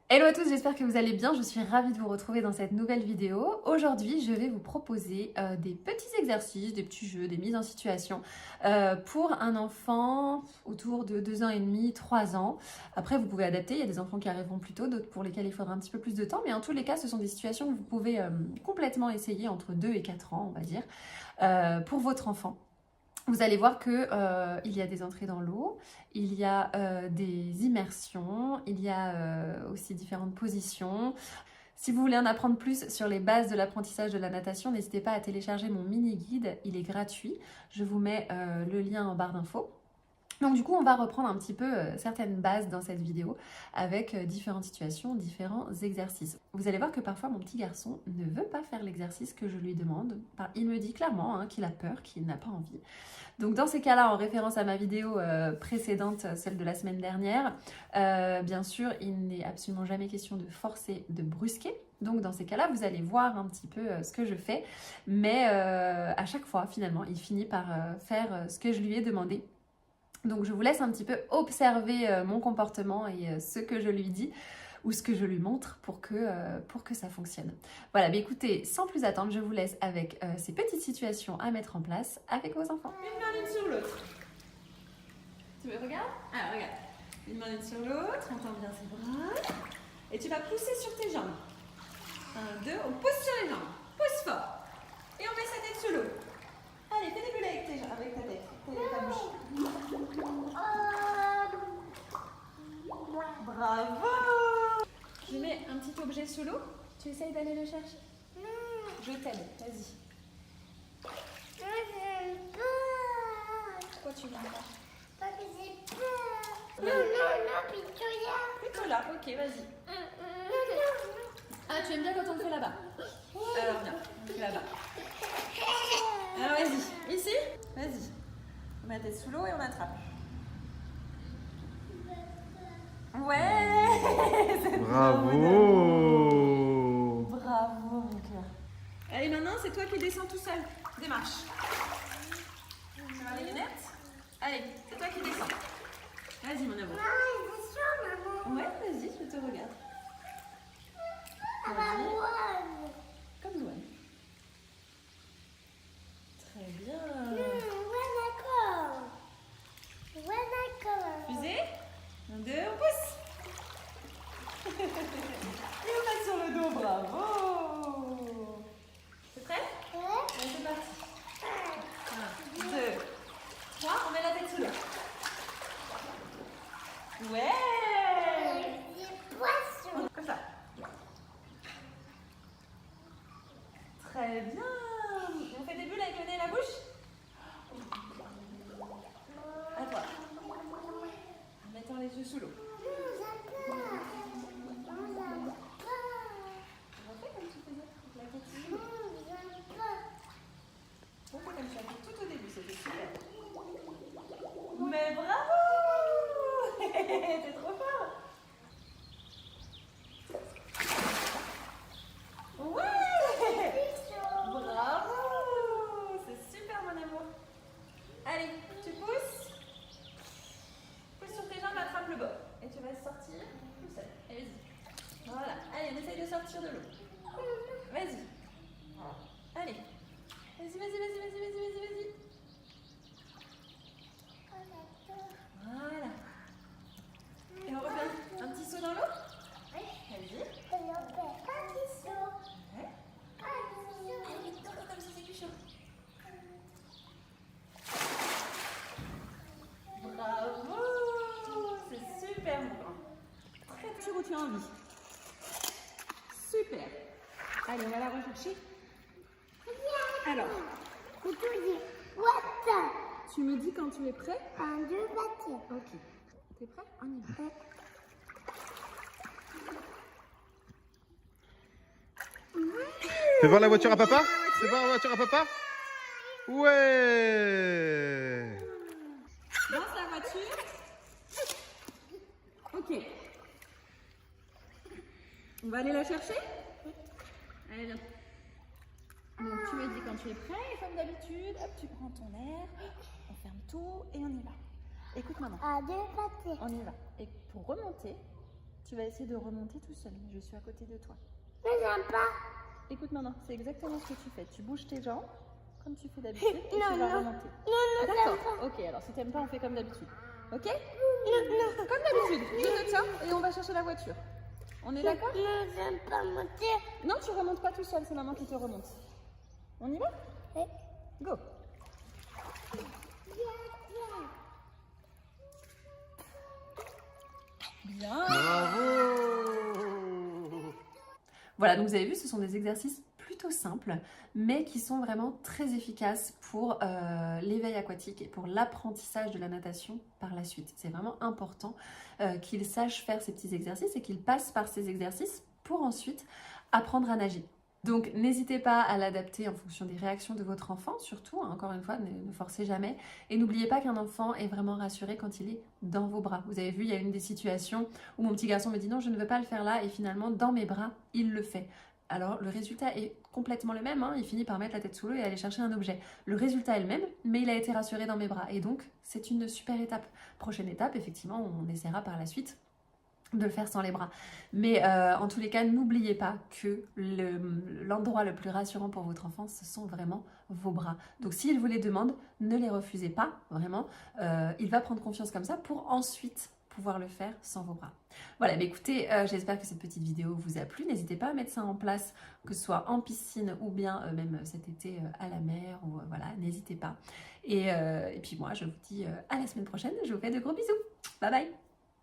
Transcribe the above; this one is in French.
Hello à tous, j'espère que vous allez bien, je suis ravie de vous retrouver dans cette nouvelle vidéo. Aujourd'hui, je vais vous proposer des petits exercices, des petits jeux, des mises en situation pour un enfant autour de 2 ans et demi, 3 ans. Après, vous pouvez adapter, il y a des enfants qui arriveront plus tôt, d'autres pour lesquels il faudra un petit peu plus de temps, mais en tous les cas, ce sont des situations que vous pouvez complètement essayer entre 2 et 4 ans, on va dire, pour votre enfant. Vous allez voir que il y a des entrées dans l'eau, il y a des immersions, il y a aussi différentes positions. Si vous voulez en apprendre plus sur les bases de l'apprentissage de la natation, n'hésitez pas à télécharger mon mini-guide, il est gratuit. Je vous mets le lien en barre d'infos. Donc du coup, on va reprendre un petit peu certaines bases dans cette vidéo avec différentes situations, différents exercices. Vous allez voir que parfois mon petit garçon ne veut pas faire l'exercice que je lui demande. Il me dit clairement qu'il a peur, qu'il n'a pas envie. Donc dans ces cas-là, en référence à ma vidéo précédente, celle de la semaine dernière, bien sûr, il n'est absolument jamais question de forcer, de brusquer. Donc dans ces cas-là, vous allez voir un petit peu ce que je fais. Mais à chaque fois, finalement, il finit par faire ce que je lui ai demandé. Donc je vous laisse un petit peu observer mon comportement et ce que je lui dis ou ce que je lui montre pour que ça fonctionne. Voilà, mais écoutez, sans plus attendre, je vous laisse avec ces petites situations à mettre en place avec vos enfants. Une main l'une sur l'autre. Tu me regardes? Ah, regarde. Une main l'une sur l'autre, on tend bien ses bras. Et tu vas pousser sur tes jambes. 1, 2, on pousse sur les jambes. Pousse fort. Et on met sa tête sous l'eau. Allez, fais des bulles avec tes jambes, avec ta tête, avec ta bouche. Bravo! Je mets un petit objet sous l'eau. Tu essayes d'aller le chercher? Je t'aide, vas-y. Pourquoi tu viens pas? Parce que j'ai peur. Non, plutôt là. Plutôt là, ok, vas-y. Ah, tu aimes bien quand on le fait là-bas? Alors viens, on le fait là-bas. Alors vas-y, ici? Vas-y. On met la tête sous l'eau et on attrape. Ouais! Bravo! Bravo mon cœur. Allez, maintenant c'est toi qui descends tout seul. Démarche. Tu vas les lunettes? Allez, c'est toi qui descends. Vas-y mon amour. C'est chaud, maman. Ouais, vas-y, je te regarde. Ah, bah, Vas-y. ouais. Comme Douane. Très bien. Ouais, d'accord. Ouais, d'accord. Fusée. 1, 2, on pousse. Et on passe sur le dos, bravo. C'est prêt? Ouais. Allez, c'est parti. 1, 2, 3, on met la tête sous l'eau. Ouais. Des poissons. Comme ça. Très bien. On fait des bulles avec le nez et la bouche? À toi. En mettant les yeux sous l'eau. Refais comme tu faisais avec la tête sous l'eau. Refais comme tu as fait tout au début, c'était super. Mais bravo! T'es trop fort! Ouais! Bravo! C'est super mon amour. Allez, tu pousses. Pousse sur tes jambes, attrape le bord. Et tu vas sortir tout seul. Allez, vas-y. Voilà. Allez, on essaye de sortir de l'eau. Vas-y. Allez. Vas-y. Voilà. Et on refait un petit saut dans l'eau? Vas-y. Ouais. Allez, tourne comme ça, c'est plus chaud. Bravo! C'est super mon grand. Très sûr où tu as envie. Super. Allez, on va la rechercher. Alors, tu me dis quand tu es prêt? Un, deux, bâtir. Ok. T'es prêt? On y va. Fais voir la voiture à papa? Fais voir la voiture à papa? Ouais! Dans la voiture. Ok. On va aller la chercher? Allez, viens. Donc tu me dis quand tu es prêt et comme d'habitude, hop, tu prends ton air, on ferme tout et on y va. Écoute maman, Un, deux, bâtir. on y va. Et pour remonter, Tu vas essayer de remonter tout seul. Je suis à côté de toi. Mais j'aime pas. Écoute maman, c'est exactement ce que tu fais. Tu bouges tes jambes comme tu fais d'habitude et tu vas remonter. Non, D'accord. Ok, alors si t'aimes pas, on fait comme d'habitude. Ok? non. Comme d'habitude. Je te tiens et on va chercher la voiture. On est d'accord? Non, j'aime pas monter. Non, tu remontes pas tout seul, c'est maman qui te remonte. On y va? Oui. Go! Bien! Bravo! Voilà, donc vous avez vu, ce sont des exercices plutôt simples, mais qui sont vraiment très efficaces pour l'éveil aquatique et pour l'apprentissage de la natation par la suite. C'est vraiment important qu'ils sachent faire ces petits exercices et qu'ils passent par ces exercices pour ensuite apprendre à nager. Donc n'hésitez pas à l'adapter en fonction des réactions de votre enfant, surtout, hein, encore une fois, ne forcez jamais. Et n'oubliez pas qu'un enfant est vraiment rassuré quand il est dans vos bras. Vous avez vu, il y a une des situations où mon petit garçon me dit non, je ne veux pas le faire là, et finalement, dans mes bras, il le fait. Alors le résultat est complètement le même, hein. Il finit par mettre la tête sous l'eau et aller chercher un objet. Le résultat est le même, mais il a été rassuré dans mes bras. Et donc, c'est une super étape. Prochaine étape, effectivement, on essaiera par la suite de le faire sans les bras. Mais en tous les cas, n'oubliez pas que l'endroit le plus rassurant pour votre enfant, ce sont vraiment vos bras. Donc s'il vous les demande, ne les refusez pas, vraiment. Il va prendre confiance comme ça pour ensuite pouvoir le faire sans vos bras. Voilà, mais écoutez, j'espère que cette petite vidéo vous a plu. N'hésitez pas à mettre ça en place, que ce soit en piscine ou bien même cet été à la mer. Ou, voilà, n'hésitez pas. Et puis moi, je vous dis à la semaine prochaine. Je vous fais de gros bisous. Bye bye!